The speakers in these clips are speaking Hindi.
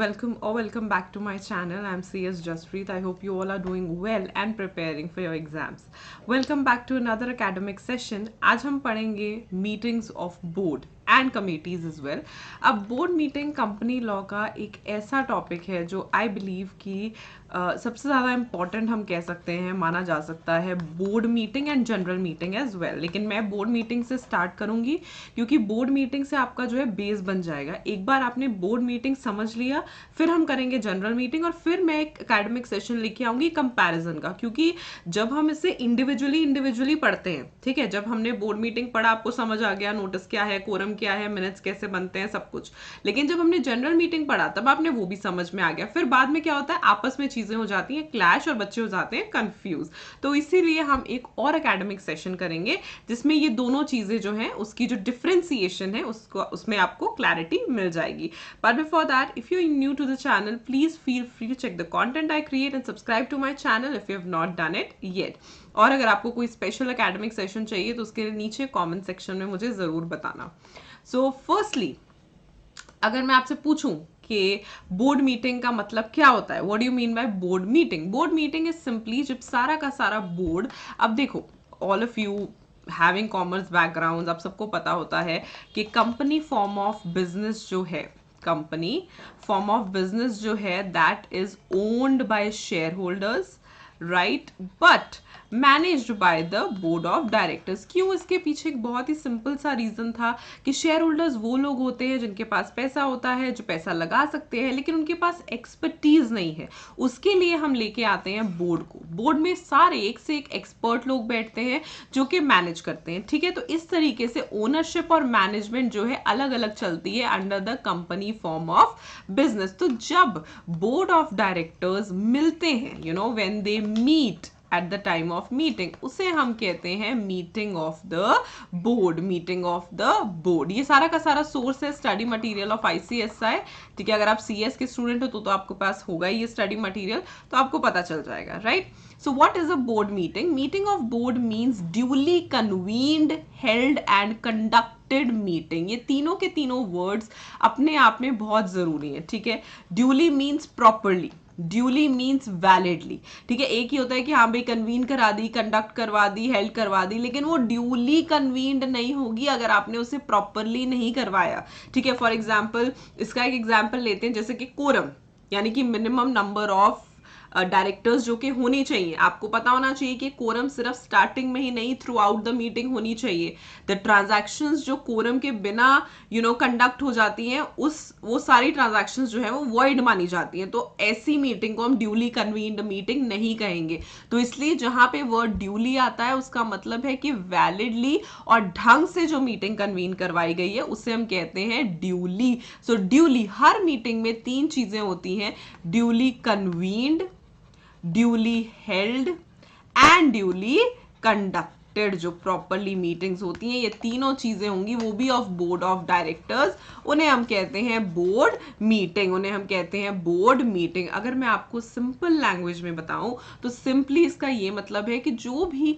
welcome or welcome back to my channel. I'm CS Jaspreet. I hope you all are doing well and preparing for your exams. Welcome back to another academic session. आज हम पढ़ेंगे meetings of board and committees as well. अब board meeting company law का एक ऐसा topic है जो I believe कि सबसे ज़्यादा important हम कह सकते हैं, माना जा सकता है board meeting and general meeting as well. लेकिन मैं board meeting से start करूँगी क्योंकि board meeting से आपका जो है base बन जाएगा. एक बार आपने board meeting समझ लिया, फिर हम करेंगे जनरल मीटिंग और फिर मैं एक एकेडमिक सेशन लेके आऊंगी कंपैरिजन का, क्योंकि जब हम इसे इंडिविजुअली पढ़ते हैं, ठीक है, जब हमने बोर्ड मीटिंग पढ़ा आपको समझ आ गया नोटिस क्या है, कोरम क्या है, मिनट्स कैसे बनते हैं, सब कुछ. लेकिन जब हमने जनरल मीटिंग पढ़ा तब आपने वो भी समझ में आ गया. फिर बाद में क्या होता है, आपस में चीजें हो जाती हैं क्लैश और बच्चे हो जाते हैं कंफ्यूज. तो इसीलिए हम एक और एकेडमिक सेशन करेंगे जिसमें ये दोनों चीजें जो हैं उसकी जो डिफरेंशिएशन है उसको उसमें आपको क्लैरिटी मिल जाएगी. But before that, if you're new to the channel, please feel free to check the content I create and subscribe to my channel if you have not done it yet. और अगर आपको कोई स्पेशल एकेडमिक सेशन चाहिए तो उसके लिए नीचे कमेंट सेक्शन में मुझे ज़रूर बताना. सो फर्स्टली अगर मैं आपसे पूछूं कि बोर्ड मीटिंग का मतलब क्या होता है, what do you mean by board meeting. Board meeting is simply जब सारा का सारा बोर्ड, अब देखो all of you having commerce background, आप सबको पता होता है कि कंपनी फॉर्म ऑफ बिजनेस जो है, कंपनी फॉर्म ऑफ बिजनेस जो है that is owned by share holders, right, but managed by the board of directors. क्यों? इसके पीछे एक बहुत ही सिंपल सा रीजन था कि शेयर होल्डर्स वो लोग होते हैं जिनके पास पैसा होता है, जो पैसा लगा सकते हैं, लेकिन उनके पास एक्सपर्टीज नहीं है. उसके लिए हम लेके आते हैं बोर्ड को. बोर्ड में सारे एक से एक एक्सपर्ट लोग बैठते हैं जो कि मैनेज करते हैं, ठीक है. तो इस तरीके से ओनरशिप और मैनेजमेंट जो है अलग अलग चलती है under the company form of business. तो जब बोर्ड ऑफ डायरेक्टर्स मिलते हैं, you know, when they meet at the time of meeting, उसे हम कहते हैं meeting of the board. Meeting of the board, ये सारा का सारा सोर्स है स्टडी मटेरियल ऑफ ICSI, ठीक है. अगर आप CS के स्टूडेंट हो तो आपके पास होगा ये स्टडी मटेरियल, तो आपको पता चल जाएगा, right. So what is a board meeting? Meeting of board means duly convened, held and conducted meeting. ये तीनों के तीनों वर्ड्स अपने आप में बहुत जरूरी है, ठीक है. Duly means properly, duly means validly, ठीक है. एक ही होता है कि हाँ भाई कन्वीन करा दी, कंडक्ट करवा दी, हेल्ड करवा दी, लेकिन वो ड्यूली कन्वीन्ड नहीं होगी अगर आपने उसे प्रॉपरली नहीं करवाया, ठीक है. फॉर एग्जाम्पल, इसका एक एग्जाम्पल लेते हैं, जैसे कि कोरम, यानी कि मिनिमम नंबर ऑफ डायरेक्टर्स जो कि होनी चाहिए. आपको पता होना चाहिए कि कोरम सिर्फ स्टार्टिंग में ही नहीं, थ्रू आउट द मीटिंग होनी चाहिए. द ट्रांजैक्शंस जो कोरम के बिना कंडक्ट हो जाती हैं, वो सारी ट्रांजैक्शंस जो है वो वॉइड मानी जाती हैं. तो ऐसी मीटिंग को हम ड्यूली कन्वीन्ड मीटिंग नहीं कहेंगे. तो इसलिए जहां पे वर्ड ड्यूली आता है उसका मतलब है कि वैलिडली और ढंग से जो मीटिंग कन्वीन करवाई गई है उसे हम कहते हैं ड्यूली. सो ड्यूली, हर मीटिंग में तीन चीजें होती हैं, duly convened, duly held and duly conducted. जो प्रॉपरली मीटिंग्स होती हैं, ये तीनों चीजें होंगी, वो भी ऑफ बोर्ड ऑफ डायरेक्टर्स. उन्हें हम कहते हैं बोर्ड मीटिंग, उन्हें हम कहते हैं बोर्ड मीटिंग. अगर मैं आपको सिंपल लैंग्वेज में बताऊं तो सिंपली इसका ये मतलब है कि जो भी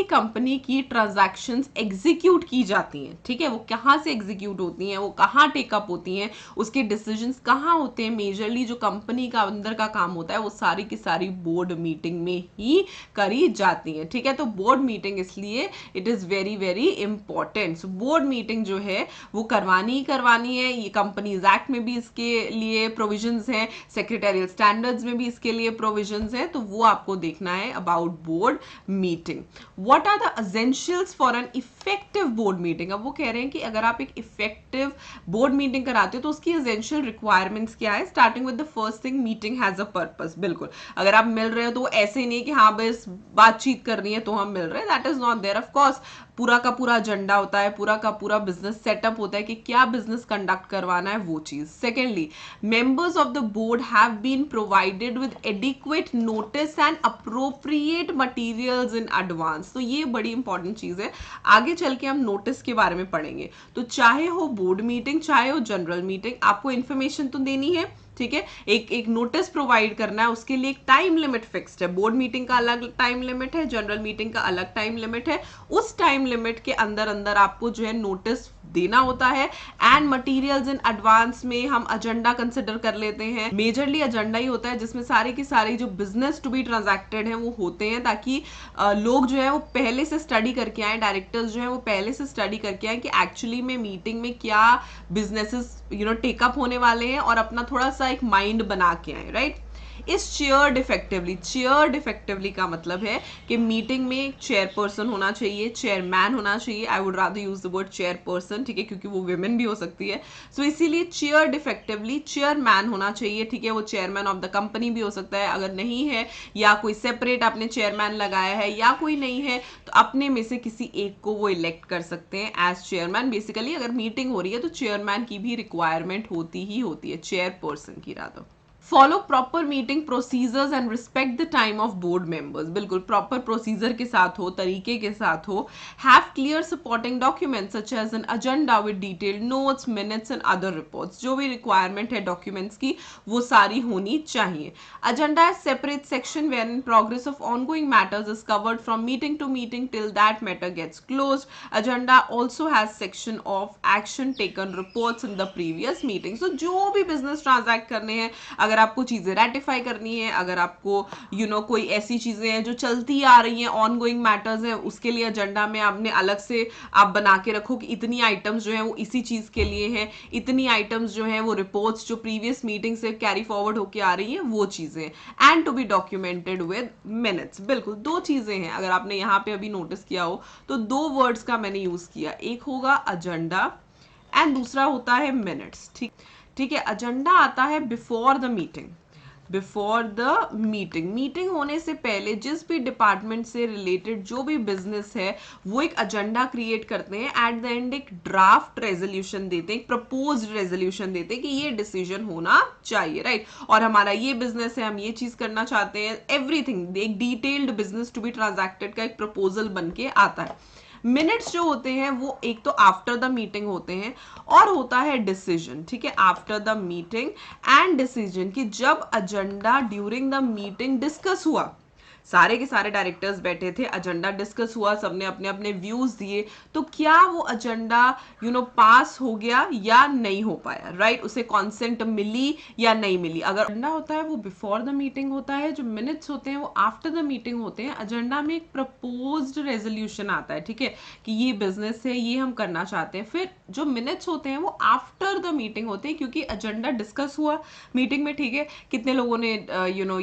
कंपनी की ट्रांजैक्शंस एग्जीक्यूट की जाती हैं, ठीक है, वो कहाँ से एग्जीक्यूट होती हैं, वो कहाँ टेकअप होती हैं, उसके डिसीजंस कहाँ होते हैं, मेजरली जो कंपनी का अंदर का काम होता है वो सारी की सारी बोर्ड मीटिंग में ही करी जाती हैं, ठीक है. तो बोर्ड मीटिंग इसलिए it is very very important. So board meeting जो है वो करवानी ही करवानी है. ये कंपनीज एक्ट में भी इसके लिए प्रोविजंस हैं, सेक्रेटरियल स्टैंडर्ड्स में भी इसके लिए प्रोविजंस हैं, तो वो आपको देखना है about board meeting. What are the essentials for an effective board meeting? अब वो कह रहे हैं कि अगर आप एक इफेक्टिव बोर्ड मीटिंग कराते हो तो उसकी essential requirements क्या है. Starting with the first thing, meeting has a purpose. बिल्कुल, अगर आप मिल रहे हो तो ऐसे ही नहीं कि हाँ बस बातचीत करनी है तो हम मिल रहे हैं, that is not there. Of course पूरा का पूरा एजेंडा होता है, पूरा का पूरा बिजनेस सेटअप होता है कि क्या बिजनेस कंडक्ट करवाना है, वो चीज. Secondly, members of the board have been provided with adequate notice and appropriate materials in advance. तो ये बड़ी इंपॉर्टेंट चीज है. आगे चल के हम नोटिस के बारे में पढ़ेंगे. तो चाहे हो बोर्ड मीटिंग, चाहे हो जनरल मीटिंग, आपको इन्फॉर्मेशन तो देनी है, ठीक है. एक नोटिस प्रोवाइड करना है, उसके लिए एक टाइम लिमिट फिक्स्ड है. बोर्ड मीटिंग का अलग टाइम लिमिट है, जनरल मीटिंग का अलग टाइम लिमिट है. उस टाइम लिमिट के अंदर अंदर आपको जो है नोटिस देना होता है, एंड मटेरियल्स इन एडवांस में हम एजेंडा कंसिडर कर लेते हैं। मेजरली एजेंडा ही होता है जिसमें सारे की सारी जो बिजनेस टू बी ट्रांजैक्टेड है वो होते हैं, ताकि लोग जो है वो पहले से स्टडी करके आए, डायरेक्टर्स जो है वो पहले से स्टडी करके आए कि एक्चुअली में मीटिंग में क्या बिजनेसेस टेकअप होने वाले हैं, और अपना थोड़ा सा एक माइंड बना के आए, राइट। इस चेयर्ड इफेक्टिवली का मतलब है कि मीटिंग में एक चेयरपर्सन होना चाहिए, चेयरमैन होना चाहिए। I would rather use the word chairperson, ठीक है, क्योंकि वो विमेन भी हो सकती है। सो इसीलिए चेयर्ड इफेक्टिवली चेयरमैन होना चाहिए, ठीक है। वो चेयरमैन ऑफ द कंपनी भी हो सकता है, अगर नहीं है, या कोई सेपरेट आपने चेयरमैन लगाया है, या कोई नहीं है, तो अपने में से किसी एक को वो इलेक्ट कर सकते हैं एज चेयरमैन। बेसिकली अगर मीटिंग हो रही है तो चेयरमैन की भी रिक्वायरमेंट होती ही होती है, चेयरपर्सन की rather. Follow proper meeting procedures and respect the time of board members. बिल्कुल प्रॉपर प्रोसीजर के साथ हो, तरीके के साथ हो। Have clear supporting documents such as an agenda with detailed notes, minutes and other reports. जो भी रिक्वायरमेंट है डॉक्यूमेंट्स की वो सारी होनी चाहिए। Agenda is separate section where in progress of ongoing matters is covered from meeting to meeting till that matter gets closed. Agenda also has section of action taken reports in the previous meeting. So जो भी बिजनेस ट्रांजैक्ट करने हैं, अगर आपको चीजें रेटिफाई करनी है, अगर आपको कोई ऐसी चीजें हैं जो चलती आ रही हैं, ऑन गोइंग मैटर्स हैं, उसके लिए एजेंडा में आपने अलग से आप बना के रखो कि इतनी आइटम्स जो है वो इसी चीज के लिए हैं, इतनी आइटम्स जो है वो रिपोर्ट्स जो प्रीवियस मीटिंग से कैरी फॉरवर्ड होके आ रही हैं वो चीजें, and to be documented with minutes. बिल्कुल दो चीजें हैं, अगर आपने यहाँ पे अभी नोटिस किया हो तो दो वर्ड्स का मैंने यूज किया, एक होगा एजेंडा एंड दूसरा होता है मिनट्स। ठीक है। एजेंडा आता है बिफोर द मीटिंग, मीटिंग होने से पहले जिस भी डिपार्टमेंट से रिलेटेड जो भी बिजनेस है वो एक एजेंडा क्रिएट करते हैं, एट द एंड एक ड्राफ्ट रेजोल्यूशन देते हैं, एक प्रपोज्ड रेजोल्यूशन देते हैं कि ये डिसीजन होना चाहिए, राइट। और हमारा ये बिजनेस है, हम ये चीज करना चाहते हैं, एवरीथिंग एक detailed business to be transacted का एक प्रपोजल बन के आता है। मिनट्स जो होते हैं वो एक तो आफ्टर द मीटिंग होते हैं, और होता है डिसीजन, ठीक है, after the meeting and decision, कि जब agenda during the meeting discuss हुआ, सारे के सारे डायरेक्टर्स बैठे थे, एजेंडा डिस्कस हुआ, सबने अपने अपने व्यूज दिए, तो क्या वो एजेंडा पास हो गया या नहीं हो पाया, राइट। उसे कॉन्सेंट मिली या नहीं मिली। अगर एजेंडा होता है वो बिफोर द मीटिंग होता है, जो मिनट्स होते हैं वो आफ्टर द मीटिंग होते हैं। एजेंडा में एक प्रपोज्ड रेजोल्यूशन आता है, ठीक है, कि ये बिजनेस है, ये हम करना चाहते हैं। फिर जो मिनट्स होते हैं वो आफ्टर द मीटिंग होते हैं, क्योंकि एजेंडा डिस्कस हुआ मीटिंग में, ठीक है, कितने लोगों ने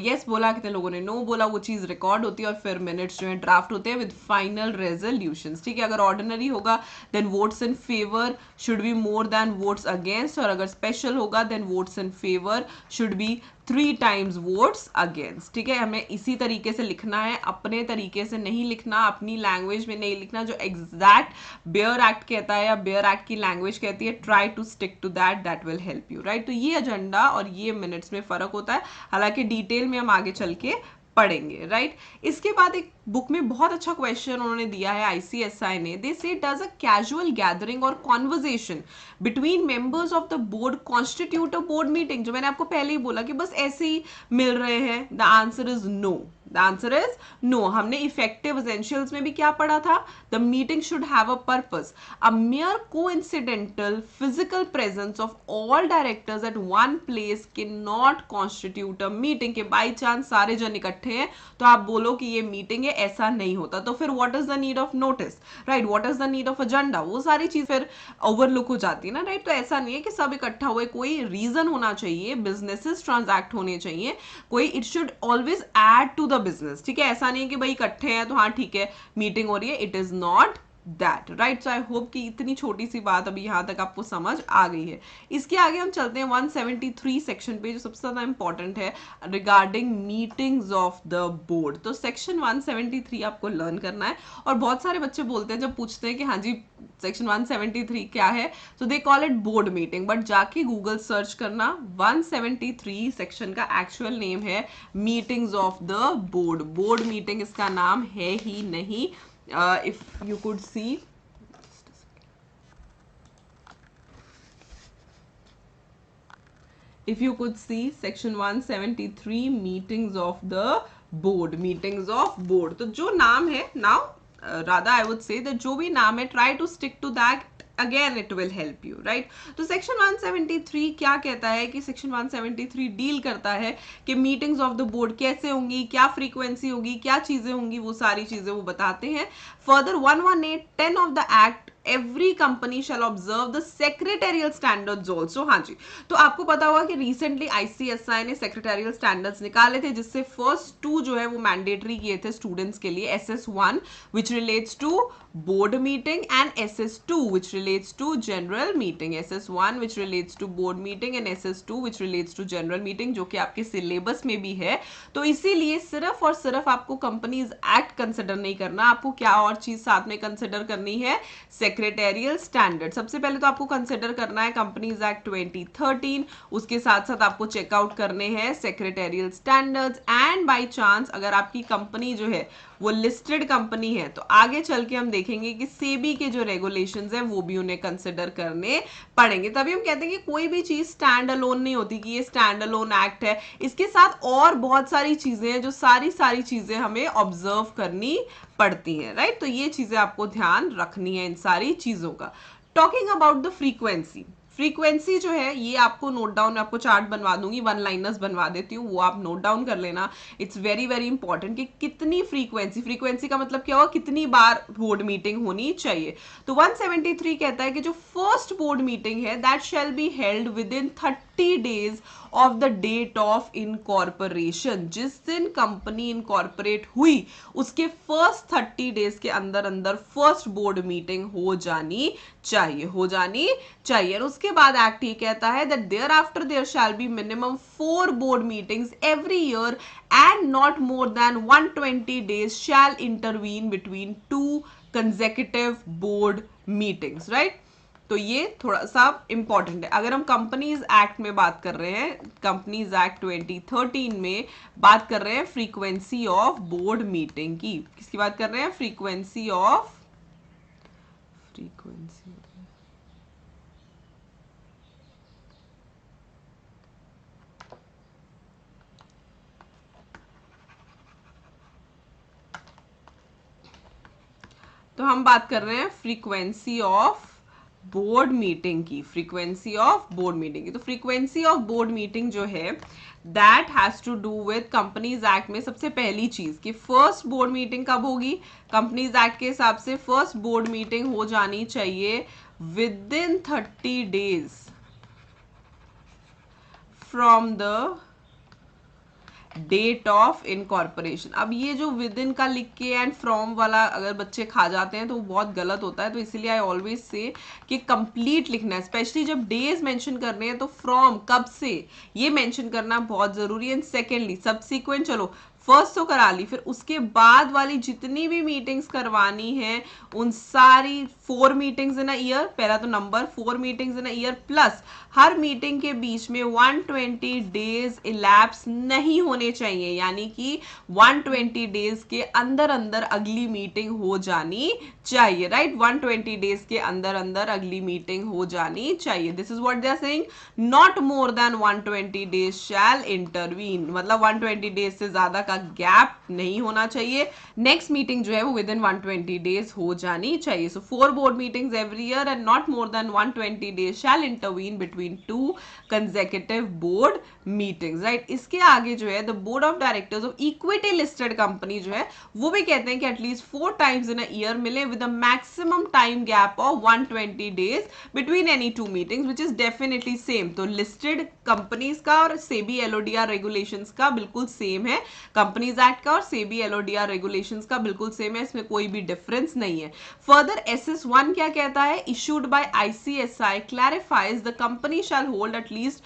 यस बोला, कितने लोगों ने नो बोला, वो चीज रिकॉर्ड होती है, और फिर मिनट्स जो है ड्राफ्ट होते हैं विद फाइनल रेजोल्यूशंस, ठीक है। अगर ऑर्डिनरी होगा then votes in favour should be more than votes against, और अगर स्पेशल होगा then votes in favour should be 3 times votes against, ठीक है। हमें इसी तरीके से लिखना है, अपने तरीके से नहीं लिखना, अपनी लैंग्वेज में नहीं लिखना, जो एग्जैक्ट बेयर एक्ट कहता है या बेयर एक्ट की लैंग्वेज कहती है, try to stick to that, that will help you, right. तो ये एजेंडा और ये मिनट्स में फर्क होता है, हालांकि डिटेल में हम आगे चल के पढ़ेंगे, राइट। इसके बाद एक बुक में बहुत अच्छा क्वेश्चन उन्होंने दिया है आईसीएसआई ने, दे से डज अ कैजुअल गैदरिंग और conversation between members of the board constitute a board meeting. जो मैंने आपको पहले ही बोला कि बस ऐसे ही मिल रहे हैं, the answer is no, the answer is no. हमने इफेक्टिव एसेंशियल्स में भी क्या पढ़ा था, the meeting should have a purpose, a mere coincidental physical presence of all directors at one place cannot constitute a meeting। के बाई चांस सारे जन इकट्ठे हैं तो आप बोलो कि ये मीटिंग है, ऐसा नहीं होता। तो फिर what is the need of notice, right, what is the need of agenda, वो सारी चीज फिर ओवरलुक हो जाती है ना, राइट। तो ऐसा नहीं है कि सब इकट्ठा हुए, कोई रीजन होना चाहिए, बिजनेसेस ट्रांजैक्ट होने चाहिए, कोई it should always add to the business, ठीक है। ऐसा नहीं है कि भाई इकट्ठे हैं तो हाँ ठीक है मीटिंग हो रही है, it is not that, right. So I hope कि इतनी छोटी सी बात अभी यहाँ तक आपको समझ आ गई है। इसके आगे हम चलते हैं 173 सेक्शन पे, जो सबसे ज्यादा इंपॉर्टेंट है regarding meetings of the board. तो सेक्शन 173 आपको लर्न करना है, और बहुत सारे बच्चे बोलते हैं जब पूछते हैं कि हाँ जी सेक्शन 173 क्या है, तो they call it board meeting, but जाके गूगल सर्च करना, 173 सेक्शन का एक्चुअल नेम है meetings of the board. Board meeting इसका नाम है ही नहीं। If you could see, section 173 meetings of the board, तो जो नाम है now, rather I would say that जो भी नाम है try to stick to that again it will help you, right. तो सेक्शन 173 क्या कहता है कि सेक्शन 173 डील करता है कि मीटिंग्स ऑफ द बोर्ड कैसे होंगी, क्या फ्रीक्वेंसी होगी, क्या चीजें होंगी, वो सारी चीजें वो बताते हैं। Further 118(10) of the act, every company shall observe the secretarial standards also. हाँ जी, तो आपको पता होगा कि रिसेंटली आईसीएसआई ने सेक्रेटेरियल स्टैंडर्ड्स निकाले थे, जिससे फर्स्ट 2 जो है वो मैंडेटरी किए थे स्टूडेंट्स के लिए, SS1 which relates to board meeting and SS2 which relates to general meeting, SS1 which relates to board meeting and SS2 which relates to general meeting, जो कि आपके सिलेबस में भी है। तो इसीलिए सिर्फ और सिर्फ आपको कंपनीज एक्ट कंसिडर नहीं करना, आपको क्या और चीज साथ में कंसिडर करनी है, सेक्रेटेरियल स्टैंडर्ड। सबसे पहले तो आपको कंसिडर करना है कंपनीज एक्ट 2013, उसके साथ साथ आपको चेकआउट करने हैं secretarial standards. And by chance अगर आपकी कंपनी जो है वो लिस्टेड कंपनी है, तो आगे चल के हम देखेंगे कि सेबी के जो रेगुलेशंस हैं वो भी उन्हें कंसिडर करने पड़ेंगे। तभी हम कहते हैं कि कोई भी चीज स्टैंड अलोन नहीं होती कि ये स्टैंड अलोन एक्ट है, इसके साथ और बहुत सारी चीजें हैं जो सारी चीजें हमें ऑब्जर्व करनी पड़ती हैं, राइट। तो ये चीजें आपको ध्यान रखनी है इन सारी चीजों का। Talking about the frequency, frequency जो है ये आपको नोट डाउन, मैं आपको चार्ट बनवा दूंगी, 1 लाइनर्स बनवा देती हूँ, वो आप नोट डाउन कर लेना। इट्स वेरी वेरी इंपॉर्टेंट कि कितनी फ्रीक्वेंसी, फ्रीक्वेंसी का मतलब क्या होगा, कितनी बार बोर्ड मीटिंग होनी चाहिए। तो 173 कहता है कि जो फर्स्ट बोर्ड मीटिंग है that shall be held within 30 days of the date of incorporation. जिस दिन कंपनी इनकॉर्पोरेट हुई उसके फर्स्ट 30 days के अंदर अंदर फर्स्ट बोर्ड मीटिंग हो जानी चाहिए, हो जानी चाहिए। और उसके बाद एक्ट ये कहता है that thereafter there shall be minimum 4 board meetings every year and not more than 120 days shall intervene between 2 consecutive board meetings, right. तो ये थोड़ा सा इंपॉर्टेंट है। अगर हम कंपनीज एक्ट में बात कर रहे हैं, कंपनीज एक्ट 2013 में बात कर रहे हैं फ्रीक्वेंसी ऑफ बोर्ड मीटिंग की, किसकी बात कर रहे हैं, फ्रीक्वेंसी ऑफ, फ्रीक्वेंसी तो हम बात कर रहे हैं फ्रीक्वेंसी ऑफ बोर्ड मीटिंग की, फ्रीक्वेंसी ऑफ बोर्ड मीटिंग की। तो फ्रीक्वेंसी ऑफ बोर्ड मीटिंग जो है that has to do with companies act में सबसे पहली चीज कि फर्स्ट बोर्ड मीटिंग कब होगी, कंपनीज एक्ट के हिसाब से फर्स्ट बोर्ड मीटिंग हो जानी चाहिए within 30 days from the date of incorporation. अब ये जो विद इन का लिख के एंड फ्रॉम वाला अगर बच्चे खा जाते हैं तो वो बहुत गलत होता है, तो इसीलिए आई ऑलवेज से कि कंप्लीट लिखना है, स्पेशली जब डेज मेंशन करने हैं तो फ्रॉम कब से ये मेंशन करना बहुत जरूरी है। सेकेंडली सब्सिक्वेंट, चलो फर्स्ट तो करा ली, फिर उसके बाद वाली जितनी भी मीटिंग्स करवानी है उन सारी 4 मीटिंग्स इन अ ईयर, पहला तो number 4 meetings in a year, plus her meeting के बीच में 120 days इलैप्स नहीं होने चाहिए, यानी कि 120 days के अंदर अंदर अगली मीटिंग हो जानी चाहिए, राइट। 120 days के अंदर अंदर अगली मीटिंग हो जानी चाहिए। This is what they are saying, not more than 120 days shall intervene, मतलब 120 days से ज्यादा का गैप नहीं होना चाहिए। नेक्स्ट मीटिंग जो है वो विद इन 120 days हो जानी चाहिए। So 4 board meetings every year and not more than 120 days shall intervene between 2 consecutive board meetings, right. इसके आगे जो है the board of directors of equity listed company जो है वो भी कहते हैं कि at least 4 times in a year मिले with a maximum time gap of 120 days between any 2 meetings which is definitely same. तो लिस्टेड कंपनीज का और सेबी एलओडीआर रेगुलेशंस का बिल्कुल सेम है, कंपनीज एक्ट का और सेबी एलओडीआर रेगुलेशंस का बिल्कुल सेम है, इसमें कोई भी डिफरेंस नहीं है। फर्दर SS1 क्या कहता है, issued by ICSI clarifies the company shall hold at least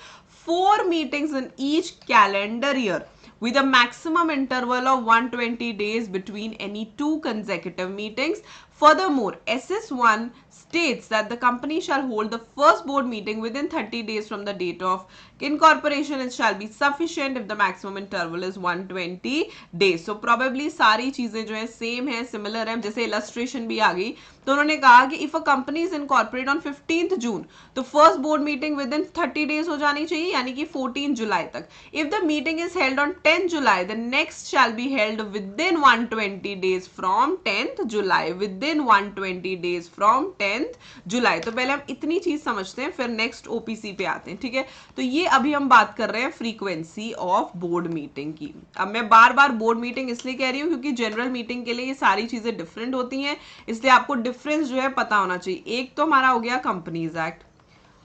4 meetings in each calendar year with a maximum interval of 120 days between any 2 consecutive meetings. Furthermore, SS1 states that the company shall hold the first board meeting within 30 days from the date of incorporation. It shall be sufficient if the maximum interval is 120 days. So probably सारी चीजें जो है सेम है, सिमिलर है। जैसे इलस्ट्रेशन भी आ गई तो उन्होंने कहा कि if a company is incorporate on 15th June तो first board meeting with in 30 days हो जानी चाहिए, यानी कि 14 जुलाई तक। If the meeting is held on 10th July the next shall be held within 120 days from 10th July, within 120 days from 10th जुलाई। तो पहले हम इतनी चीज समझते हैं, फिर नेक्स्ट ओपीसी पे आते हैं, ठीक है। तो ये अभी हम बात कर रहे हैं फ्रीक्वेंसी ऑफ बोर्ड मीटिंग की। अब मैं बार बार बोर्ड मीटिंग इसलिए कह रही हूँ क्योंकि जनरल मीटिंग के लिए ये सारी चीजें डिफरेंट होती हैं, इसलिए आपको डिफरेंस जो है पता होना चाहिए। एक तो हमारा हो गया कंपनीज एक्ट,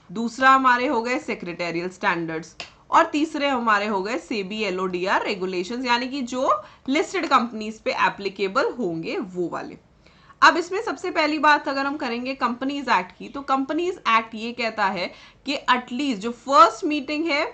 दूसरा हमारे हो गए सेक्रेटेरियल स्टैंडर्ड्स, और तीसरे हमारे हो गए सेबी एलओडीआर रेगुलेशंस, यानी कि जो लिस्टेड कंपनीज पे एप्लीकेबल होंगे वो वाले। अब इसमें सबसे पहली बात अगर हम करेंगे कंपनीज एक्ट की, तो कंपनीज एक्ट ये कहता है कि एटलीस्ट जो फर्स्ट मीटिंग है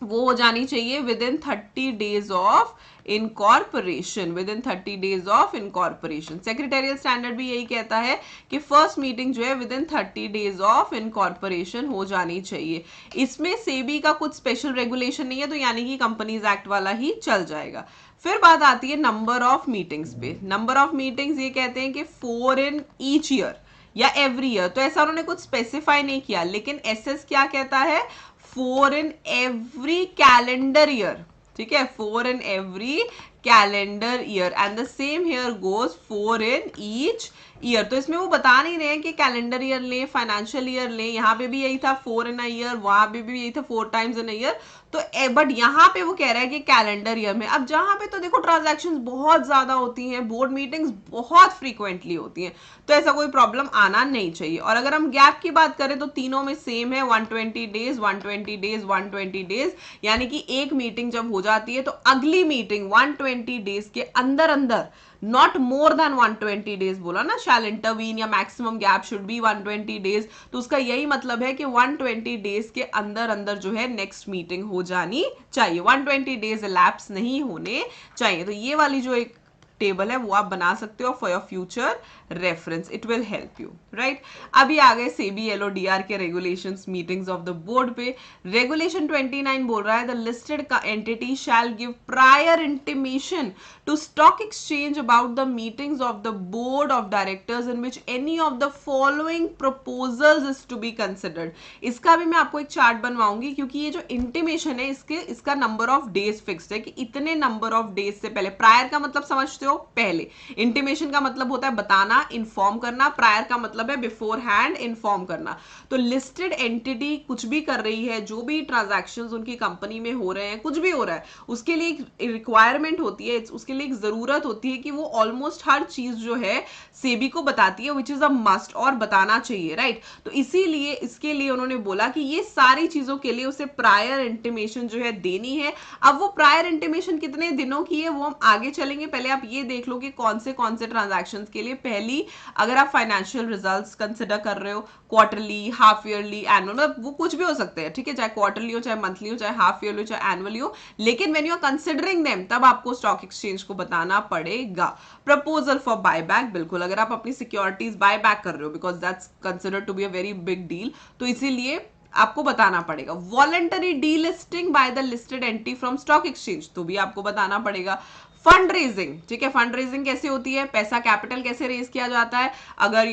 वो हो जानी चाहिए within 30 days of incorporation, with in 30 days of incorporation. Secretarial standard भी यही कहता है कि फर्स्ट मीटिंग जो है with in 30 days of incorporation हो जानी चाहिए। इसमें सेबी का कुछ स्पेशल रेगुलेशन नहीं है, तो यानी कि कंपनीज एक्ट वाला ही चल जाएगा। फिर बात आती है नंबर ऑफ मीटिंग्स पे। नंबर ऑफ मीटिंग्स ये कहते हैं कि 4 इन ईच ईयर या एवरी ईयर, तो ऐसा उन्होंने कुछ स्पेसिफाई नहीं किया, लेकिन एसएस क्या कहता है, 4 in every calendar year, ठीक है, 4 in every calendar year and the same here goes 4 in each year. तो इसमें वो बता नहीं रहे हैं कि कैलेंडर ईयर लें, फाइनेंशियल ईयर लें, यहाँ पे भी यही था 4 in a year, वहां पे भी यही था 4 times in a year। तो बट यहाँ पे वो कह रहा है कि कैलेंडर ईयर में। अब जहां पे तो देखो ट्रांजैक्शंस बहुत ज्यादा होती हैं, बोर्ड मीटिंग्स बहुत फ्रीक्वेंटली होती हैं, तो ऐसा कोई प्रॉब्लम आना नहीं चाहिए। और अगर हम गैप की बात करें तो तीनों में सेम है, 120 डेज 120 डेज 120 डेज, यानी कि एक मीटिंग जब हो जाती है तो अगली मीटिंग 120 डेज के अंदर अंदर, नॉट मोर देन 120 डेज बोला ना, शैल इंटरवीन, या maximum gap should be 120 days, तो उसका यही मतलब है कि 120 डेज के अंदर अंदर जो है नेक्स्ट मीटिंग हो जानी चाहिए, 120 डेज लैप्स नहीं होने चाहिए। तो ये वाली जो एक टेबल है वो आप बना सकते हो for your future reference, it will help you, right. अभी आ गए सेबी एलओडीआर के regulations meetings of the board पे। रेगुलेशन 29 बोल रहा है the listed entity shall give prior intimation to stock exchange about the meetings of the board of directors in which any of the following proposals is to be considered. इसका भी मैं आपको एक चार्ट बनवाऊंगी, क्योंकि ये जो इंटीमेशन है इसका नंबर ऑफ डेज फिक्स्ड है कि इतने नंबर ऑफ डेज से पहले। प्रायर का मतलब समझते हो, पहले। इंटीमेशन का मतलब होता है बताना, इन्फॉर्म करना। प्रायर का मतलब है बिफोर हैंड इन्फॉर्म करना। तो लिस्टेड एंटिटी कुछ भी कर रही है, जो भी ट्रांजैक्शंस उनकी कंपनी में हो रहे हैं, कुछ भी हो रहा है, उसके लिए एक रिक्वायरमेंट होती है, उसके लिए एक जरूरत होती है कि वो ऑलमोस्ट हर चीज जो है सेबी को बताती है, विच इज अ मस्ट, और बताना चाहिए, राइट। तो इसीलिए इसके लिए उन्होंने बोला कि ये सारी चीजों के लिए उसे प्रायर इंटीमेशन जो है देनी है। अब वो प्रायर इंटीमेशन कितने दिनों की है वो हम आगे चलेंगे, पहले आप ये देख लो कि कौन से ट्रांजैक्शंस के लिए। पहली, अगर आप फाइनेंशियल रिजल्ट्स कंसिडर कर रहे हो, क्वार्टरली, हाफ ईयरली, एनुअल, मतलब वो कुछ भी हो सकते हैं, ठीक है, चाहे क्वार्टरली हो, चाहे मंथली हो, चाहे हाफ ईयरली हो, चाहे एनुअली हो, लेकिन when you are considering them तब आपको स्टॉक एक्सचेंज को बताना पड़ेगा। प्रपोजल फॉर बायबैक, बिल्कुल, अगर आप अपनी सिक्योरिटीज बाय बैक कर रहे हो, because that's considered to be a very big deal, तो इसीलिए आपको बताना पड़ेगा। Voluntary delisting by the listed entity from stock exchange, तो भी आपको बताना पड़ेगा। फंड रेजिंग, ठीक है, फंड रेजिंग कैसे होती है, पैसा कैपिटल कैसे रेज किया जाता है, अगर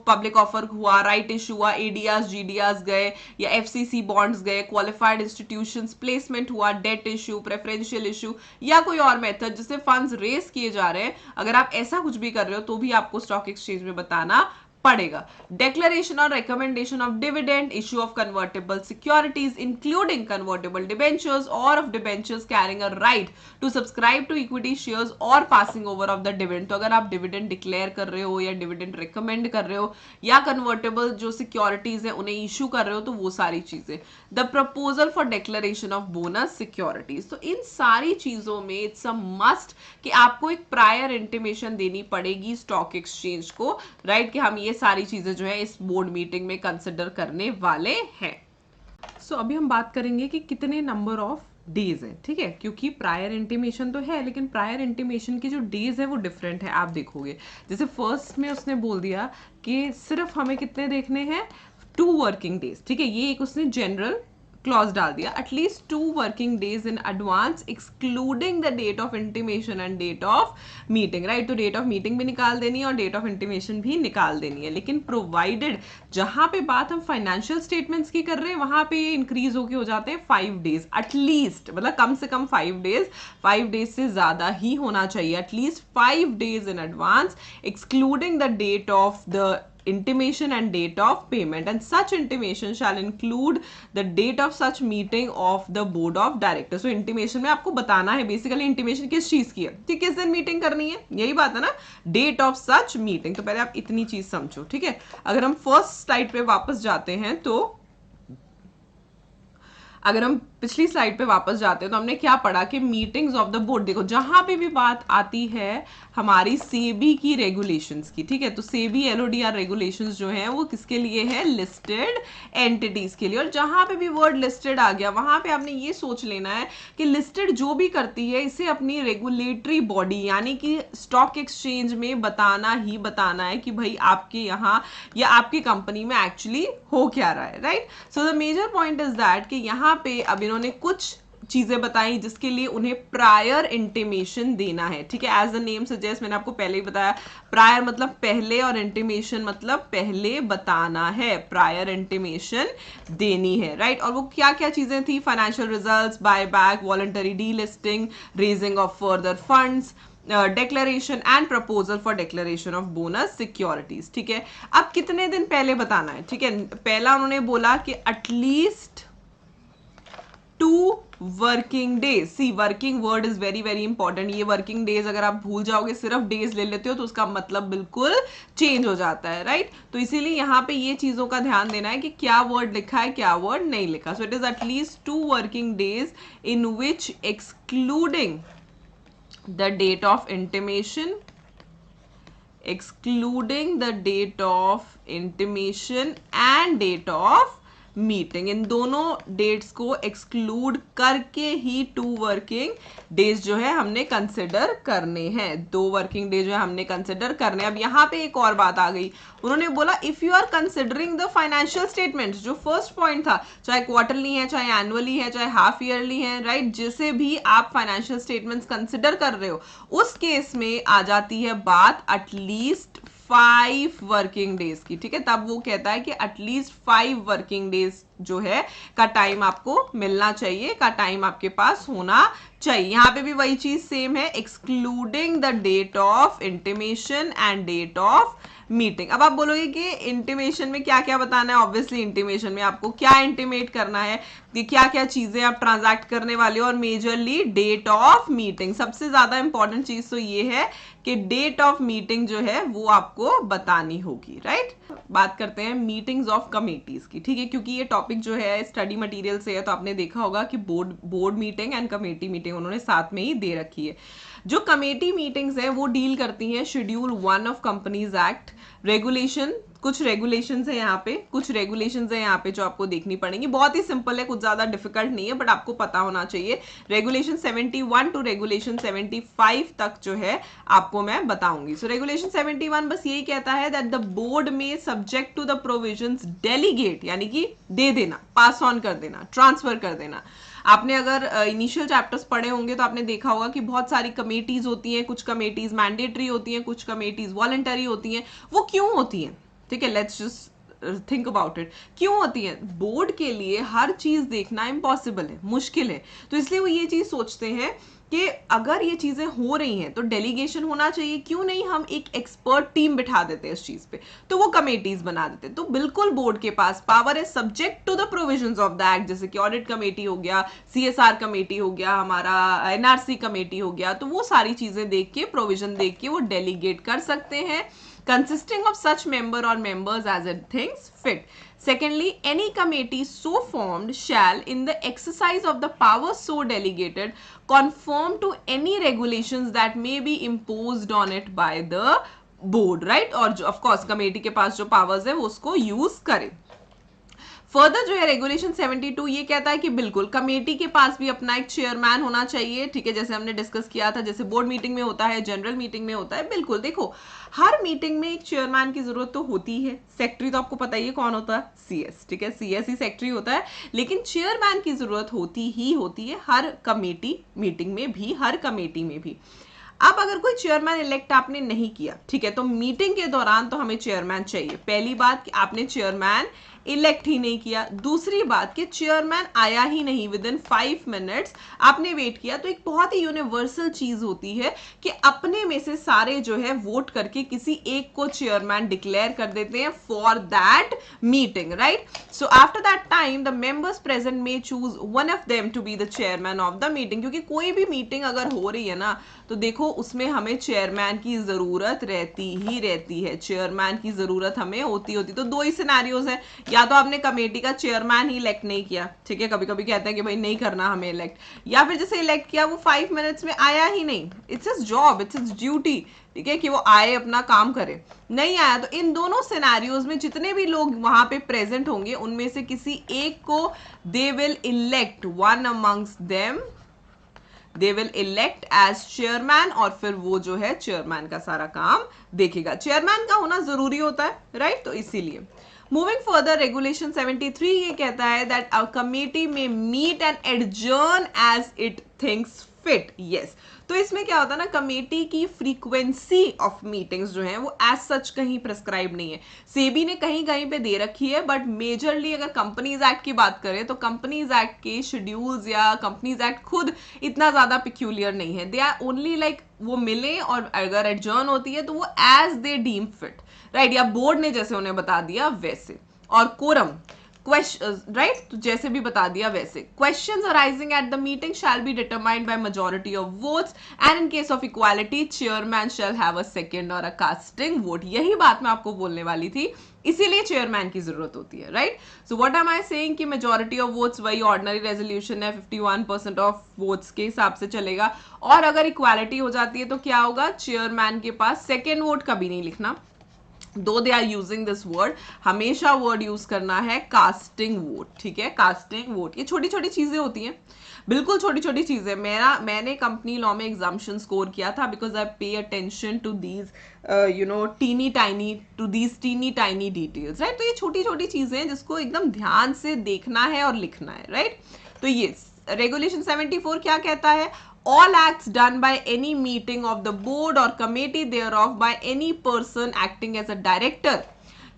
पब्लिक ऑफर हुआ, राइट इशू हुआ, एडीआस जीडीआस गए, या एफसीसी बॉन्ड्स गए, क्वालिफाइड इंस्टीट्यूशंस प्लेसमेंट हुआ, डेट इशू, प्रेफरेंशियल इशू, या कोई और मेथड जिससे फंड्स रेज किए जा रहे हैं, अगर आप ऐसा कुछ भी कर रहे हो तो भी आपको स्टॉक एक्सचेंज में बताना पड़ेगा। डिक्लेरेशन और recommendation of dividend, issue of convertible securities including convertible debentures और of debentures carrying a right to subscribe to equity shares और passing over of the dividend. तो अगर आप डिविडेंड डिक्लेयर कर रहे हो या डिविडेंड रिकमेंड कर रहे हो या कन्वर्टेबल जो सिक्योरिटीज है उन्हें इशू कर रहे हो, तो वो सारी चीजें। The proposal for declaration of bonus securities, तो इन सारी चीजों में इट्स अ मस्ट कि आपको एक प्रायर इंटीमेशन देनी पड़ेगी स्टॉक एक्सचेंज को, राइट, कि हम ये सारी चीजें जो है इस बोर्ड मीटिंग में कंसिडर करने वाले हैं। सो अभी हम बात करेंगे कि कितने नंबर ऑफ डेज है, ठीक है, क्योंकि प्रायर इंटीमेशन तो है, लेकिन प्रायर इंटीमेशन की जो डेज है वो डिफरेंट है। आप देखोगे जैसे फर्स्ट में उसने बोल दिया कि सिर्फ हमें कितने देखने हैं, 2 वर्किंग डेज, ठीक है, ये एक उसने जनरल क्लॉज डाल दिया, at least 2 working days in advance excluding the date of intimation and date of meeting, right. तो डेट ऑफ मीटिंग भी निकाल देनी है और डेट ऑफ इंटीमेशन भी निकाल देनी है, लेकिन प्रोवाइडेड जहां पे बात हम फाइनेंशियल स्टेटमेंट्स की कर रहे हैं वहां पे ये इंक्रीज होके हो जाते हैं 5 डेज एटलीस्ट, मतलब कम से कम 5 डेज, 5 डेज से ज्यादा ही होना चाहिए, at least 5 days in advance excluding the date of the intimation and date of payment, and such intimation shall include the date of such meeting of the board of directors. So intimation में आपको बताना है बेसिकली intimation किस चीज की है, ठीक, किस दिन मीटिंग करनी है, यही बात है ना, डेट ऑफ सच मीटिंग। तो पहले आप इतनी चीज समझो, ठीक है। अगर हम फर्स्ट स्लाइड पे वापस जाते हैं तो अगर हम पिछली स्लाइड पे वापस जाते हैं तो हमने क्या पढ़ा कि मीटिंग्स ऑफ द बोर्ड, देखो जहां पे भी बात आती है हमारी सेबी की रेगुलेशंस की, ठीक है, तो सेबी एलओडीआर रेगुलेशंस जो हैं वो किसके लिए है, लिस्टेड एंटिटीज के लिए। और जहां पे भी वर्ड लिस्टेड आ गया वहां पे आपने ये सोच लेना है कि लिस्टेड जो भी करती है इसे अपनी रेगुलेटरी बॉडी यानी कि स्टॉक एक्सचेंज में बताना ही बताना है कि भाई आपके यहाँ या आपकी कंपनी में एक्चुअली हो क्या रहा है, right. So the major point is that कि यहाँ पे अब इन्होंने कुछ चीजें बताई जिसके लिए उन्हें प्रायर इंटीमेशन देना है, ठीक है। एज द नेम सजेस्ट, मैंने आपको पहले ही बताया, प्रायर मतलब पहले और इंटीमेशन मतलब पहले बताना है, प्रायर इंटीमेशन देनी है, राइट। और वो क्या क्या चीजें थी, financial results, buyback, voluntary delisting, raising of further funds, declaration and proposal for declaration of bonus securities, ठीक है। अब कितने दिन पहले बताना है, ठीक है। पहला उन्होंने बोला कि at least 2 working days. See working word is very very important. ये वर्किंग डेज अगर आप भूल जाओगे, सिर्फ डेज ले लेते हो तो उसका मतलब बिल्कुल चेंज हो जाता है, राइट। तो इसीलिए यहाँ पे ये चीजों का ध्यान देना है कि क्या वर्ड लिखा है, क्या वर्ड नहीं लिखा। So it is at least 2 working days in which excluding the date of intimation, excluding the date of intimation and date of meeting, इन दोनों डेट्स को एक्सक्लूड करके ही 2 वर्किंग डेज जो है हमने कंसिडर करने हैं, 2 वर्किंग डे जो है हमने कंसिडर करने हैं। अब यहाँ पे एक और बात आ गई, उन्होंने बोला if you are considering the financial statements, जो फर्स्ट पॉइंट था, चाहे क्वार्टरली है, चाहे एनुअली है, चाहे हाफ ईयरली है, राइट, जिसे भी आप फाइनेंशियल स्टेटमेंट्स कंसिडर कर रहे हो उस केस में आ जाती है बात एटलीस्ट 5 वर्किंग डेज की, ठीक है। तब वो कहता है कि एटलीस्ट 5 वर्किंग डेज जो है का टाइम आपको मिलना चाहिए, का टाइम आपके पास होना चाहिए। यहां पे भी वही चीज सेम है, excluding the date of intimation and date of meeting. अब आप बोलोगे कि इंटीमेशन में क्या क्या बताना है, ऑब्वियसली इंटीमेशन में आपको क्या इंटीमेट करना है कि क्या क्या चीजें आप ट्रांजैक्ट करने वाले हो, और मेजरली डेट ऑफ मीटिंग। सबसे ज्यादा इंपॉर्टेंट चीज तो ये है कि डेट ऑफ मीटिंग जो है वो आपको बतानी होगी, राइट। बात करते हैं मीटिंग्स ऑफ कमेटीज की, ठीक है, क्योंकि ये टॉपिक जो है स्टडी मटेरियल से है, तो आपने देखा होगा कि board meeting and committee meeting उन्होंने साथ में ही दे रखी है। जो कमेटी मीटिंग्स है वो डील करती हैं schedule 1 of companies act, regulation, कुछ रेगुलेशंस है यहाँ पे, कुछ रेगुलेशंस है यहाँ पे जो आपको देखनी पड़ेंगी। बहुत ही सिंपल है, कुछ ज्यादा डिफिकल्ट नहीं है, बट आपको पता होना चाहिए। रेगुलेशन 71 टू रेगुलेशन 75 तक जो है आपको मैं बताऊंगी। सो रेगुलेशन 71 बस यही कहता है दैट द बोर्ड में subject to the provisions delegate, यानी कि दे देना, पास ऑन कर देना, ट्रांसफर कर देना। आपने अगर इनिशियल चैप्टर्स पढ़े होंगे तो आपने देखा होगा कि बहुत सारी कमेटीज होती हैं, कुछ कमेटीज मैंडेटरी होती हैं, कुछ कमेटीज वॉलंटरी होती हैं। वो क्यों होती हैं, ठीक है, let's just think about it. क्यों होती है? बोर्ड के लिए हर चीज देखना इम्पॉसिबल है, मुश्किल है, तो इसलिए वो ये चीज सोचते हैं कि अगर ये चीजें हो रही हैं तो डेलीगेशन होना चाहिए, क्यों नहीं हम एक एक्सपर्ट टीम बिठा देते हैं इस चीज पे, तो वो कमेटीज बना देते हैं। तो बिल्कुल बोर्ड के पास पावर है subject to the provisions of the act, जैसे कि ऑडिट कमेटी हो गया, सीएसआर कमेटी हो गया, हमारा एनआरसी कमेटी हो गया, तो वो सारी चीजें देख के, प्रोविजन देख के वो डेलीगेट कर सकते हैं, consisting of such member or members as it thinks fit. Secondly, any committee so formed shall, in the exercise of the powers so delegated, conform to any regulations that may be imposed on it by the board, right? और of course committee के पास जो powers है वो उसको use करे। फर्दर जो है रेगुलेशन 72 ये कहता है कि बिल्कुल कमेटी के पास भी अपना एक चेयरमैन होना चाहिए, ठीक है, जैसे हमने डिस्कस किया था, जैसे बोर्ड मीटिंग में होता है, जनरल मीटिंग में होता है। बिल्कुल देखो, हर मीटिंग में एक चेयरमैन की जरूरत तो होती है। सेक्रेटरी तो आपको पता ही है कौन होता है, सीएस, ठीक है, सीएस ही सेक्रेटरी होता है, लेकिन चेयरमैन की जरूरत होती है हर कमेटी मीटिंग में भी, हर कमेटी में भी। अब अगर कोई चेयरमैन इलेक्ट आपने नहीं किया, ठीक है, तो मीटिंग के दौरान तो हमें चेयरमैन चाहिए। पहली बात कि आपने चेयरमैन इलेक्ट ही नहीं किया। दूसरी बात कि चेयरमैन आया ही नहीं विद इन 5 मिनट्स, आपने वेट किया। तो एक बहुत ही यूनिवर्सल चीज होती है कि अपने में से सारे जो है वोट करके किसी एक को चेयरमैन डिक्लेयर कर देते हैं for that meeting, right? So after that time the members present may choose one of them to be the chairman of the meeting. क्योंकि कोई भी मीटिंग अगर हो रही है ना, तो देखो उसमें हमें चेयरमैन की जरूरत रहती है, चेयरमैन की जरूरत हमें होती। तो दो ही सिनेरियोज है, या तो आपने कमेटी का चेयरमैन ही इलेक्ट नहीं किया, ठीक है, कभी कभी कहते हैं कि भाई नहीं करना हमें इलेक्ट, या फिर जैसे इलेक्ट किया वो 5 मिनट्स में आया ही नहीं, it's his job, it's his duty, ठीक है, कि वो आए अपना काम करे, नहीं आया। तो इन दोनों सिनेरियोज में जितने भी लोग वहां पे प्रेजेंट होंगे उनमें से किसी एक को they will elect one amongst them, they will elect as chairman, और फिर वो जो है चेयरमैन का सारा काम देखेगा। चेयरमैन का होना जरूरी होता है, राइट? तो इसीलिए मूविंग फर्दर, रेगुलेशन 73 ये कहता है दैट अ कमेटी में meet and adjourn as it thinks fit. Yes, तो इसमें क्या होता है ना, कमेटी की फ्रीक्वेंसी ऑफ मीटिंग्स जो है वो एज सच कहीं प्रिस्क्राइब नहीं है। सेबी ने कहीं कहीं पे दे रखी है, बट मेजरली अगर कंपनीज एक्ट की बात करें तो कंपनीज एक्ट के शेड्यूल्स या कंपनीज एक्ट खुद इतना ज्यादा पिक्यूलियर नहीं है। दे आर ओनली लाइक वो मिले, और अगर एडजर्न होती है तो वो as they deem fit, right? या बोर्ड ने जैसे उन्हें बता दिया वैसे। और कोरम राइट, तो जैसे भी बता दिया वैसे। Questions arising at the meeting shall be determined by majority of votes, and in case of equality chairman shall have a second और अ कास्टिंग वोट। यही बात मैं आपको बोलने वाली थी, इसीलिए चेयरमैन की जरूरत होती है, right? So what am I saying कि मेजॉरिटी ऑफ वोट्स वही ऑर्डिनरी रेजोल्यूशन है, 51% ऑफ वोट्स के हिसाब से चलेगा। और अगर इक्वालिटी हो जाती है तो क्या होगा, चेयरमैन के पास सेकेंड वोट कभी नहीं लिखना, though they are using this word, हमेशा वर्ड यूज करना है कास्टिंग वोट, ठीक है, कास्टिंग वोट। ये छोटी छोटी चीजें होती हैं, बिल्कुल छोटी छोटी चीजें। मैंने कंपनी लॉ में एग्जाम्पशन स्कोर किया था because I pay attention to these teeny tiny details, right? तो ये छोटी छोटी चीजें हैं जिसको एकदम ध्यान से देखना है और लिखना है, राइट? तो ये रेगुलेशन 74 क्या कहता है, all acts done by any meeting of the board or committee thereof by any person acting as a director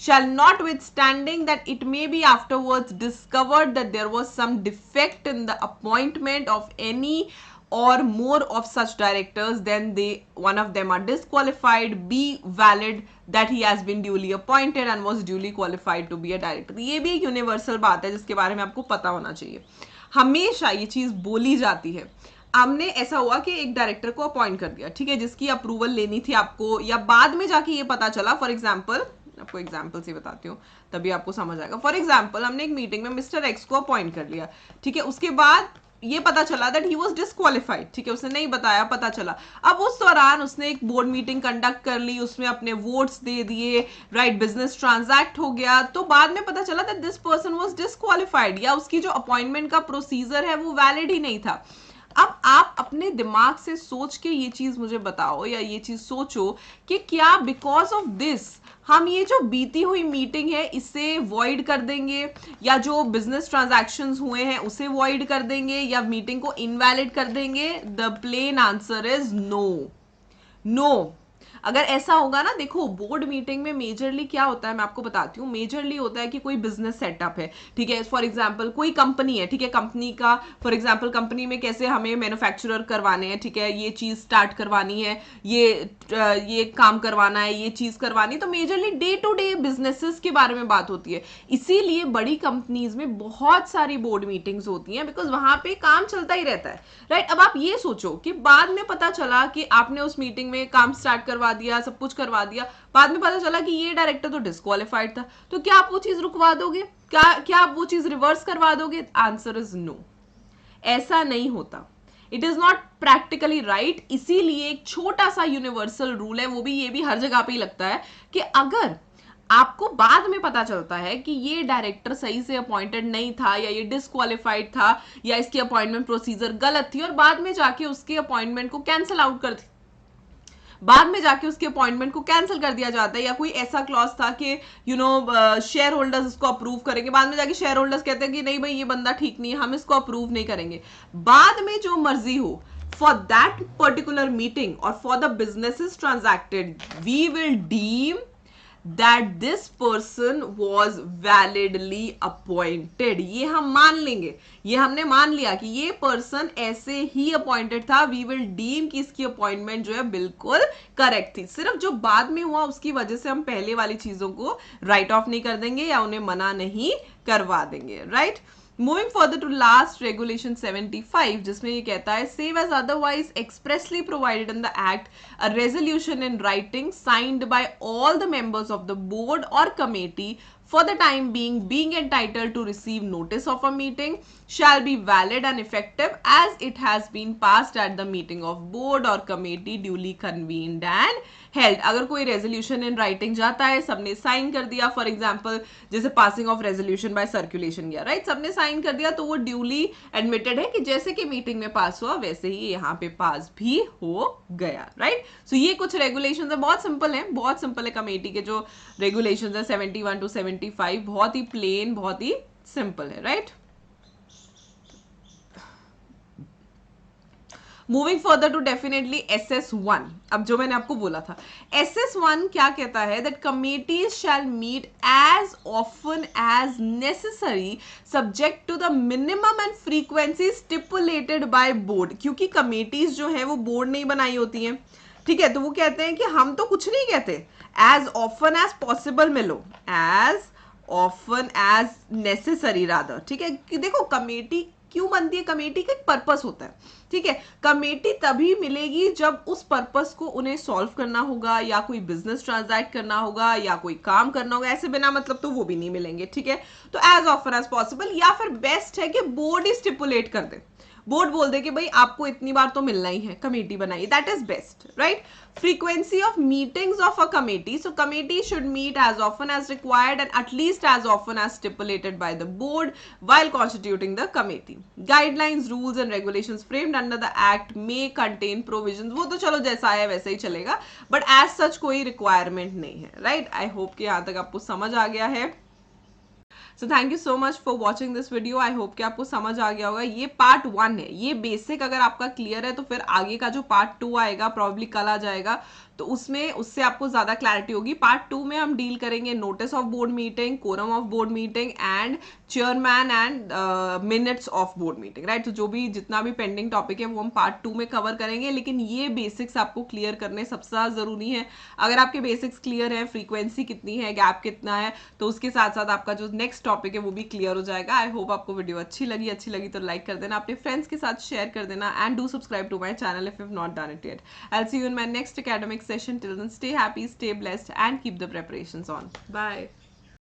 shall, notwithstanding that it may be afterwards discovered that there was some defect in the appointment of any or more of such directors, then one of them are disqualified, be valid that he has been duly appointed and was duly qualified to be a director। ये भी एक यूनिवर्सल बात है जिसके बारे में आपको पता होना चाहिए, हमेशा ये चीज बोली जाती है। हमने ऐसा हुआ कि एक डायरेक्टर को अपॉइंट कर दिया, ठीक है, जिसकी अप्रूवल लेनी थी आपको, या बाद में जाके ये पता चला, फॉर एग्जांपल आपको एग्जांपल से बताती हूँ तभी आपको समझ आएगा। फॉर एग्जांपल हमने एक मीटिंग में मिस्टर एक्स को अपॉइंट कर लिया, ठीक है, उसके बाद ये पता चला दैट ही वाज डिस्क्वालिफाइड, ठीक है, उसने नहीं बताया, पता चला। अब उस दौरान उसने एक बोर्ड मीटिंग कंडक्ट कर ली, उसमें अपने वोट्स दे दिए, राइट, बिजनेस ट्रांजैक्ट हो गया, तो बाद में पता चला that this person was disqualified, या उसकी जो अपॉइंटमेंट का प्रोसीजर है वो वैलिड ही नहीं था। अब आप अपने दिमाग से सोच के ये चीज मुझे बताओ, या ये चीज सोचो कि क्या बिकॉज ऑफ दिस हम ये जो बीती हुई मीटिंग है इसे वॉइड कर देंगे, या जो बिजनेस ट्रांजैक्शंस हुए हैं उसे वॉइड कर देंगे, या मीटिंग को इनवैलिड कर देंगे? The plain answer is no, no. अगर ऐसा होगा ना, देखो बोर्ड मीटिंग में मेजरली क्या होता है मैं आपको बताती हूँ। मेजरली होता है कि कोई बिजनेस सेटअप है, ठीक है, फॉर एग्जांपल कोई कंपनी है, ठीक है, कंपनी का फॉर एग्जांपल कंपनी में कैसे हमें मैन्युफैक्चरर करवाने हैं, ठीक है, ये चीज स्टार्ट करवानी है, ये काम करवाना है, ये चीज करवानी, तो majorly day to day businesses के बारे में बात होती है। इसीलिए बड़ी कंपनीज में बहुत सारी बोर्ड मीटिंग्स होती हैं, बिकॉज वहां पे काम चलता ही रहता है, राइट? अब आप ये सोचो कि बाद में पता चला कि आपने उस मीटिंग में काम स्टार्ट करवा दिया, सब कुछ करवा दिया, बाद में पता चला कि ये डायरेक्टर तो डिस्क्वालिफाइड था, तो क्या आप वो चीज रुकवा दोगे? क्या आप वो चीज रिवर्स करवा दोगे? आंसर इज नो, ऐसा नहीं होता। It is not practically right. इसीलिए एक छोटा सा यूनिवर्सल रूल है, वो भी ये भी हर जगह पे ही लगता है कि अगर आपको बाद में पता चलता है कि ये डायरेक्टर सही से अपॉइंटेड नहीं था, या ये डिस्क्वालिफाइड था, या इसकी अपॉइंटमेंट प्रोसीजर गलत थी, और बाद में जाके उसके अपॉइंटमेंट को कैंसिल आउट कर बाद में जाके उसके अपॉइंटमेंट को कैंसिल कर दिया जाता है, या कोई ऐसा क्लॉज था कि शेयर होल्डर्स इसको अप्रूव करेंगे, बाद में जाके शेयर होल्डर्स कहते हैं कि नहीं भाई ये बंदा ठीक नहीं है, हम इसको अप्रूव नहीं करेंगे। बाद में जो मर्जी हो, फॉर दैट पर्टिकुलर मीटिंग और for the businesses transacted we will deem that this person was validly appointed. ये हम मान लेंगे, ये हमने मान लिया कि ये पर्सन ऐसे ही अपॉइंटेड था. वी विल डीम कि इसकी अपॉइंटमेंट जो है बिल्कुल करेक्ट थी. सिर्फ जो बाद में हुआ उसकी वजह से हम पहले वाली चीजों को राइट ऑफ नहीं कर देंगे या उन्हें मना नहीं करवा देंगे. Right. Moving further to last regulation 75, जिसमें ये कहता है save as otherwise expressly provided in the act, a resolution in writing signed by all the members of the board or committee for the time being entitled to receive notice of a meeting shall be valid and effective as it has been passed at the meeting of board or committee duly convened and held. अगर कोई रेजोल्यूशन इन राइटिंग जाता है, सबने साइन कर दिया, फॉर एग्जाम्पल जैसे passing of resolution bye circulation गया, राइट, सबने साइन कर दिया, तो वो ड्यूली एडमिटेड है कि जैसे कि मीटिंग में पास हुआ वैसे ही यहाँ पे पास भी हो गया. राइट. सो ये कुछ रेगुलेशन है, बहुत सिंपल है, बहुत सिंपल है. कमेटी के जो रेगुलेशन है 71 to 75 बहुत ही प्लेन, बहुत ही सिंपल है. Right. Moving further to definitely SS1. अब जो मैंने आपको बोला था, SS1 क्या कहता है, that committees shall meet as often as necessary subject to the minimum and frequency stipulated by board. क्योंकि कमिटीज जो है वो बोर्ड नहीं बनाई होती हैं, ठीक है, तो वो कहते हैं कि हम तो कुछ नहीं कहते, एज ऑफन एज पॉसिबल मिलो, as often as necessary rather. ठीक है, कि देखो कमेटी क्यों बनती है, कमेटी का एक पर्पस होता है. ठीक है, कमेटी तभी मिलेगी जब उस पर्पस को उन्हें सॉल्व करना होगा या कोई बिजनेस ट्रांजैक्ट करना होगा या कोई काम करना होगा. ऐसे बिना मतलब तो वो भी नहीं मिलेंगे. ठीक है, तो एज ऑफन एज पॉसिबल, या फिर बेस्ट है कि बोर्ड ही स्टिपुलेट कर दे, बोर्ड बोल दे कि भाई आपको इतनी बार तो मिलना ही है, कमेटी बनाई, that is best. Right. Frequency of meetings of a committee, so committee should meet as often as required and at least as often as stipulated by the board while constituting the committee. Guidelines, rules and regulations framed under the act may contain provisions. वो तो चलो जैसा है वैसे ही चलेगा, but as such कोई requirement नहीं है. Right. I hope कि यहाँ तक आपको समझ आ गया है. So thank you so much for watching this video. I hope कि आपको समझ आ गया होगा. ये पार्ट 1 है, ये बेसिक अगर आपका क्लियर है तो फिर आगे का जो पार्ट 2 आएगा, प्रॉब्ली कल आ जाएगा, तो उससे आपको ज्यादा क्लैरिटी होगी. पार्ट 2 में हम डील करेंगे notice of board meeting, quorum of board meeting and chairman and minutes of board meeting. Right. तो जो भी जितना भी पेंडिंग टॉपिक है वो हम पार्ट 2 में कवर करेंगे, लेकिन ये बेसिक्स आपको क्लियर करने सबसे ज्यादा जरूरी है. अगर आपके बेसिक्स क्लियर है, फ्रीक्वेंसी कितनी है, गैप कितना है, तो उसके साथ साथ आपका जो नेक्स्ट टॉपिक है वो भी क्लियर हो जाएगा. आई होप आपको वीडियो अच्छी लगी तो लाइक कर देना, अपने फ्रेंड्स के साथ शेयर कर देना, and do subscribe to my channel if you have not done it yet. I will see you in my next academic session. Till then, stay happy, stay blessed, and keep the preparations on. Bye.